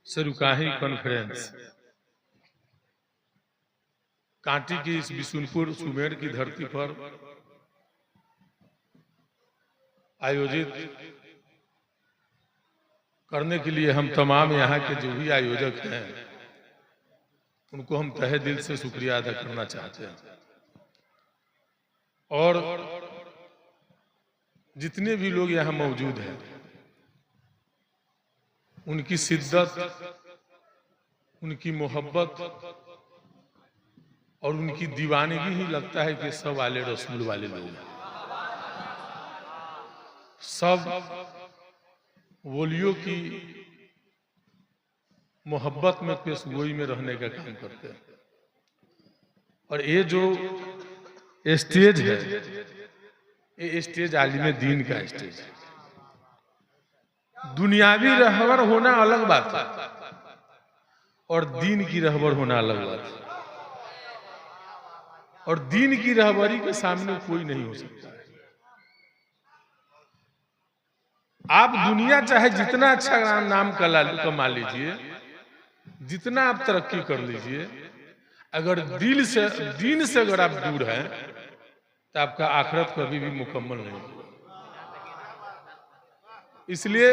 सरुकाही conference Kanti की इस बिशुनपुर सुमेर की धरती पर आयोजित करने के लिए हम तमाम यहाँ के जो भी आयोजक हैं उनको हम तहे दिल से शुक्रिया अदा करना चाहते हैं। और जितने भी लोग यहाँ मौजूद हैं उनकी शिद्दत, उनकी मोहब्बत और उनकी दीवानगी ही लगता है कि सब आले रसूल वाले लोग हैं। सब वलियों की मोहब्बत में पेशगोई में रहने का काम करते हैं। और ये जो स्टेज है ये स्टेज आलिम दीन का स्टेज है। दुनियावी रहबर होना अलग बात है और दीन की रहबर होना अलग बात है। और दीन की रहबरी के सामने कोई नहीं हो सकता है। आप दुनिया चाहे जितना अच्छा नाम कमा लीजिए, जितना आप तरक्की कर लीजिए, अगर दीन से अगर आप दूर हैं तो आपका आखिरत कभी भी मुकम्मल नहीं होगा। इसलिए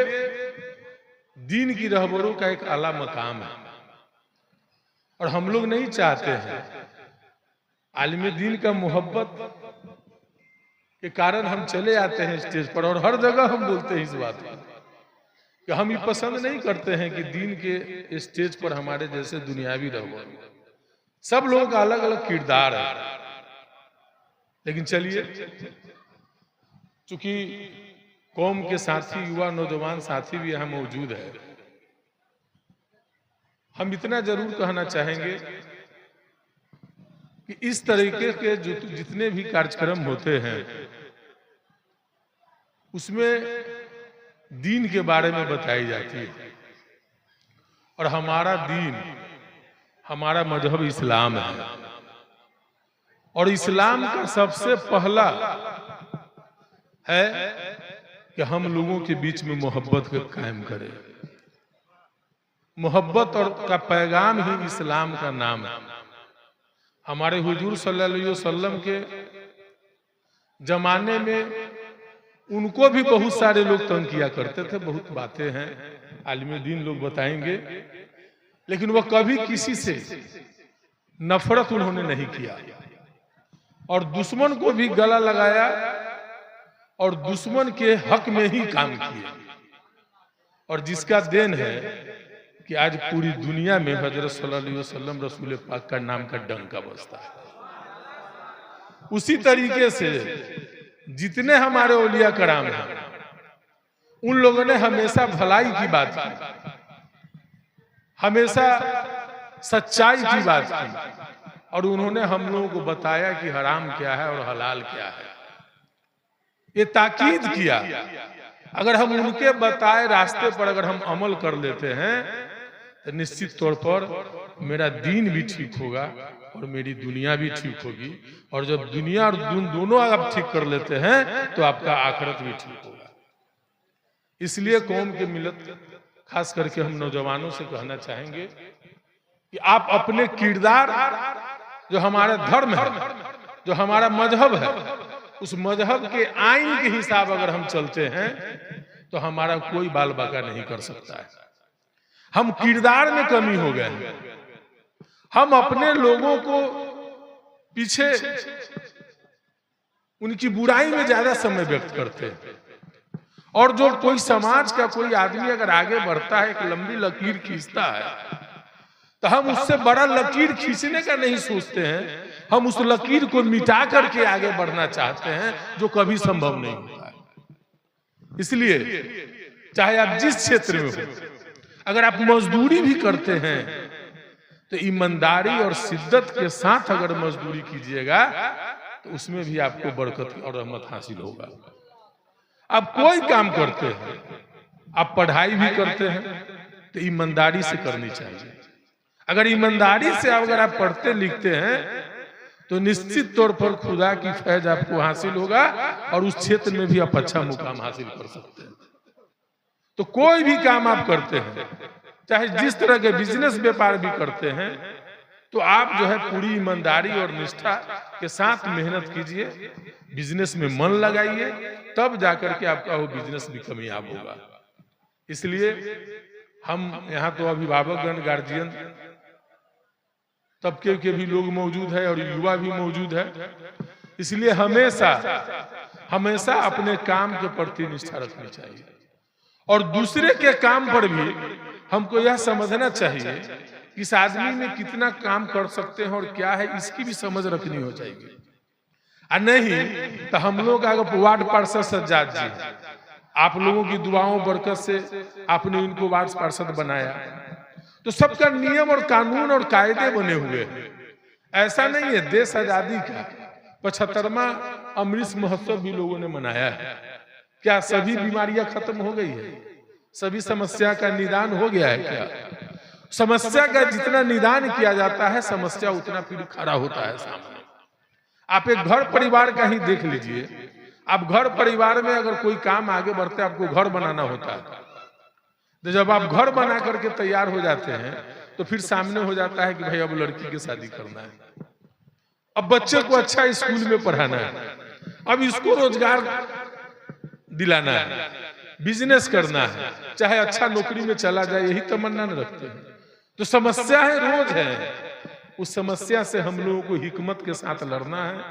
दीन की रहबरों का एक आला मकाम है और हम लोग नहीं चाहते हैं आलिम दीन का मोहब्बत के कारण हम चले आते हैं स्टेज पर और हर जगह हम बोलते हैं इस बात को कि हम ये पसंद नहीं करते हैं कि दीन के स्टेज पर हमारे जैसे दुनियावी रहबर। सब लोगों का अलग अलग किरदार है, लेकिन चलिए चूंकि कौम के साथी, युवा नौजवान साथी भी यहाँ मौजूद है, हम इतना जरूर कहना चाहेंगे कि इस तरीके के जितने भी कार्यक्रम होते हैं उसमें दीन के बारे में बताई जाती है। और हमारा दीन, हमारा मजहब इस्लाम है और इस्लाम का सबसे पहला है कि हम लोगों के बीच में मोहब्बत को कायम करें। मोहब्बत और का पैगाम ही इस्लाम का नाम है। हमारे हुजूर सल्लल्लाहु अलैहि वसल्लम के जमाने में उनको भी बहुत सारे लोग तंग किया करते थे। बहुत बातें हैं, आलिम दीन लोग बताएंगे, लेकिन वह कभी किसी से नफरत उन्होंने नहीं किया और दुश्मन को भी गला लगाया और दुश्मन के हक में ही काम किए। और जिसका देन है कि आज पूरी दुनिया में हजरत सल्लल्लाहु अलैहि वसल्लम रसूल पाक का नाम का डंका बजता है। उसी तरीके से जितने हमारे औलिया कराम हैं उन लोगों ने हमेशा भलाई की बात की, हमेशा सच्चाई की बात की और उन्होंने हम लोगों को बताया कि हराम क्या है और हलाल क्या है। ये ताकीद किया। अगर हम उनके बताए रास्ते पर अगर हम अमल कर लेते हैं तो निश्चित तौर पर मेरा दीन भी ठीक होगा और मेरी दुनिया भी ठीक होगी। और जब दुनिया और दोनों आप ठीक कर लेते हैं तो आपका आखिरत भी ठीक होगा। इसलिए कौम के मिलत, खास करके हम नौजवानों से कहना चाहेंगे कि आप अपने किरदार, जो हमारा धर्म है, जो हमारा मजहब है, उस मजहब के आइन के हिसाब अगर हम चलते हैं तो हमारा कोई बाल बाका नहीं कर सकता है। हम किरदार में कमी हो गए हैं। हम अपने लोगों को पीछे उनकी बुराई में ज्यादा समय व्यक्त करते हैं। और जो कोई समाज का कोई आदमी अगर आगे बढ़ता है, एक लंबी लकीर खींचता है, तो हम उससे बड़ा लकीर खींचने का नहीं सोचते हैं। हम उस लकीर को मिटा करके आगे बढ़ना चाहते हैं, जो कभी संभव नहीं होता है। इसलिए चाहे आप जिस क्षेत्र में हो, अगर आप मजदूरी भी करते हैं तो ईमानदारी और शिद्दत के साथ अगर मजदूरी कीजिएगा तो उसमें भी आपको बरकत और रहमत हासिल होगा। आप कोई काम करते हैं, आप पढ़ाई भी करते हैं तो ईमानदारी से करनी चाहिए। अगर ईमानदारी से अगर आप पढ़ते लिखते हैं तो निश्चित तौर पर खुदा की फैज आपको हासिल होगा और उस क्षेत्र में भी आप अच्छा मुकाम हासिल कर सकते हैं। तो कोई भी काम आप करते हैं चाहे जिस तरह के बिजनेस व्यापार भी करते हैं, तो आप जो है पूरी ईमानदारी और निष्ठा के साथ मेहनत कीजिए, बिजनेस में मन लगाइए, तब जाकर के आपका वो बिजनेस भी कामयाब होगा। इसलिए हम यहाँ तो अभिभावकगण, गार्जियन तबके के भी लोग मौजूद है और युवा भी मौजूद है, इसलिए हमेशा हमेशा अपने काम के प्रति निष्ठा रखनी चाहिए और दूसरे के काम पर भी हमको यह समझना चाहिए कि इस आदमी में कितना काम कर सकते हैं और क्या है, इसकी भी समझ रखनी हो जाएगी। और नहीं तो हम लोग अगर वार्ड पार्षद सज्जाद जी, आप लोगों की दुआओं बरकत से आपने इनको वार्ड पार्षद बनाया, तो सबका नियम और कानून और कायदे बने हुए हैं। ऐसा नहीं है, देश आजादी का 75वां अमृत महोत्सव भी लोगों ने मनाया है। क्या सभी बीमारियां खत्म हो गई है? सभी समस्या का निदान हो गया है क्या? समस्या का जितना निदान किया जाता है, समस्या उतना फिर खड़ा होता है सामने। आप एक घर परिवार का ही देख लीजिए। आप घर परिवार में अगर कोई काम आगे बढ़ते, आपको घर बनाना होता है, तो जब आप घर बना करके तैयार हो जाते हैं, तो फिर सामने हो जाता है कि भाई अब लड़की की शादी करना है, अब बच्चे को अच्छा स्कूल में पढ़ाना है, अब इसको रोजगार दिलाना है, बिजनेस करना है, चाहे अच्छा नौकरी में चला जाए, यही तमन्ना न रखते हैं। तो समस्या है, रोज है। उस समस्या से हम लोगों को हिकमत के साथ लड़ना है,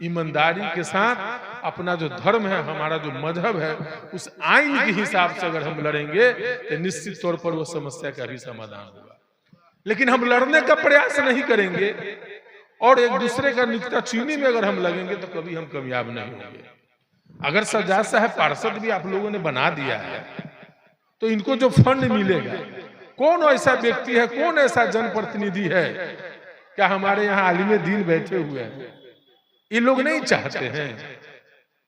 ईमानदारी के साथ। अपना जो धर्म है, हमारा जो मजहब है, उस आइन के हिसाब से अगर हम लड़ेंगे तो निश्चित तौर पर वो समस्या का भी समाधान होगा। लेकिन हम लड़ने का प्रयास नहीं करेंगे और एक दूसरे का नुक्ताचीनी में अगर हम लगेंगे, तो कभी हम कामयाब नहीं होंगे। अगर सज्जाद साहब पार्षद भी आप लोगों ने बना दिया है, तो इनको जो फंड मिलेगा, कौन ऐसा व्यक्ति है, कौन ऐसा जनप्रतिनिधि है, क्या हमारे यहाँ आलिम दीन बैठे हुए हैं, ये लोग नहीं चाहते हैं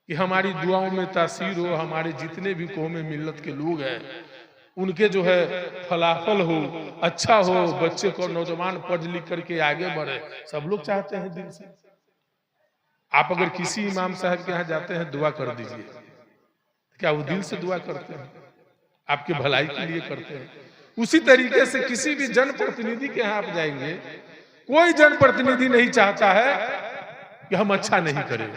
कि हमारी दुआओं में तासीर हो, हमारे जितने भी कौमे मिल्लत के लोग हैं उनके जो है फलाफल हो, अच्छा हो, बच्चे को नौजवान पढ़ लिख करके आगे बढ़े, सब लोग चाहते हैं दिल से। आप अगर किसी इमाम साहब के यहाँ जाते हैं, दुआ कर दीजिए, क्या वो दिल से दुआ करते हैं? आपके भलाई के लिए करते हैं। उसी तरीके से किसी भी जनप्रतिनिधि के यहाँ आप जाएंगे, कोई जनप्रतिनिधि नहीं चाहता है कि हम अच्छा नहीं करें।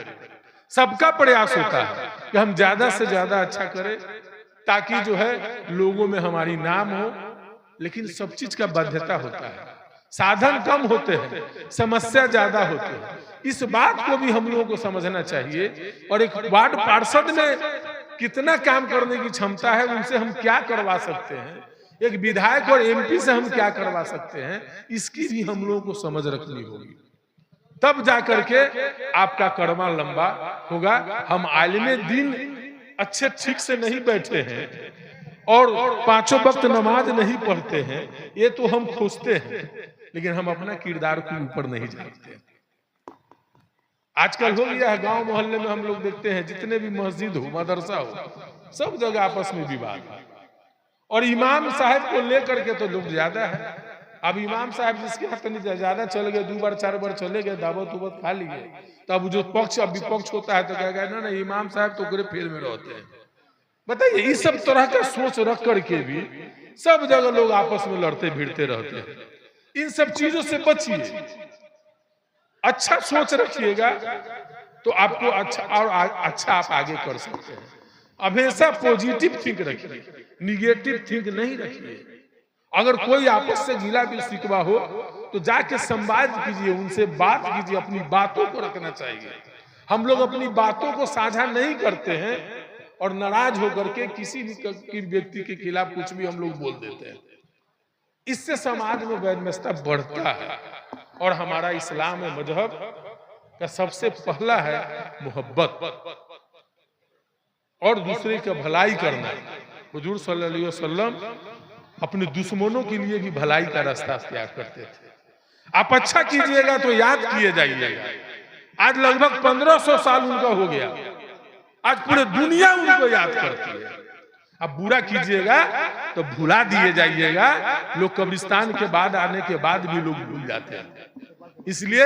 सबका प्रयास होता है कि हम ज्यादा से ज्यादा अच्छा करें, ताकि जो है लोगों में हमारी नाम हो। लेकिन सब चीज का बाध्यता होता है, साधन कम होते हैं, समस्या ज्यादा होती है। इस बात को भी हम लोगों को समझना चाहिए। और एक वार्ड पार्षद में कितना काम करने की क्षमता है, उनसे हम क्या करवा सकते हैं, एक विधायक और एमपी से हम क्या करवा सकते हैं, इसकी भी हम लोगों को समझ रखनी होगी। तब जाकर के आपका कड़मा लंबा होगा। हम आलिमे दीन अच्छे ठीक से नहीं बैठे हैं और 5 वक्त नमाज नहीं पढ़ते हैं, ये तो हम खोजते हैं, लेकिन हम अपना किरदार के ऊपर नहीं जानते। आजकल हो गया है, गांव मोहल्ले में हम लोग देखते हैं, जितने भी मस्जिद हो, मदरसा हो, सब जगह आपस में विवाद है। और इमाम साहब को लेकर के तो लोग ज्यादा है। अब इमाम साहब जिसके हाथ नहीं ज्यादा चल गए, 2 बार 4 बार चले गए, दावत उवत खा लिए, तब जो पक्ष अब विपक्ष होता है तो क्या कहना, ना इमाम साहब तो पूरे फेर में रहते हैं। बताइए, इस सब तरह का सोच रख करके भी सब जगह लोग आपस में लड़ते भिड़ते रहते हैं। इन सब चीजों से बचिए, अच्छा सोच रखिएगा तो आपको अच्छा और अच्छा आप आगे कर सकते हैं। हमेशा पॉजिटिव थिंक रखिए, निगेटिव थिंक नहीं रखिए। अगर कोई आपस से गिला भी शिकवा हो तो जाके संवाद कीजिए, उनसे बात कीजिए, अपनी बातों को रखना चाहिए। हम लोग अपनी बातों को साझा नहीं करते हैं और नाराज होकर के किसी भी व्यक्ति के खिलाफ कुछ भी हम लोग बोल देते हैं। इससे समाज में वैमनस्यता बढ़ता है। और हमारा इस्लाम मजहब का सबसे पहला है मोहब्बत और दूसरे का भलाई करना। हुजूर सल्लल्लाहु अलैहि वसल्लम अपने दुश्मनों के लिए भी भलाई का रास्ता त्याग करते थे। आप अच्छा कीजिएगा तो याद किए जाइएगा। आज लगभग 1500 साल उनका हो गया, आज पूरे दुनिया उनको याद करती है। अब बुरा कीजिएगा तो भुला दिए जाइएगा। लोग कब्रिस्तान के बाद आने के बाद भी लोग भूल जाते हैं। इसलिए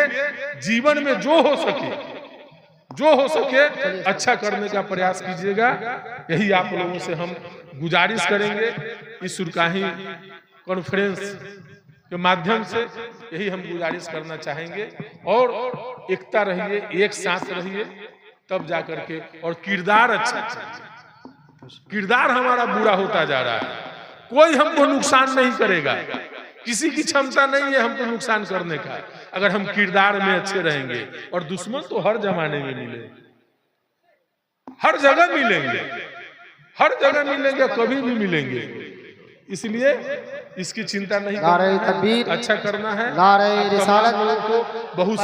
जीवन में जो हो सके अच्छा करने का प्रयास कीजिएगा। यही आप लोगों से हम गुजारिश करेंगे। इस सुरकाही कॉन्फ्रेंस के माध्यम से यही हम गुजारिश करना चाहेंगे। और एकता रहिए, एक साथ रहिए, तब जाकर के। और किरदार अच्छा चाहिए। किरदार हमारा बुरा होता जा रहा है, कोई हमको नुकसान नहीं करेगा, किसी की क्षमता नहीं है हमको नुकसान करने का, अगर हम किरदार में अच्छे रहेंगे। और दुश्मन तो हर जमाने में मिले, हर जगह मिलेंगे, हर जगह मिलेंगे, कभी भी मिलेंगे। इसलिए इसकी चिंता नहीं करना है, अच्छा करना है। को बहुत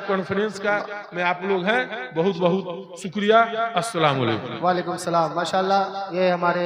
कॉन्फ्रेंस का में आप लोग हैं, बहुत बहुत शुक्रिया। अस्सलाम वालेकुम। वालेकुम सलाम। माशाल्लाह, ये हमारे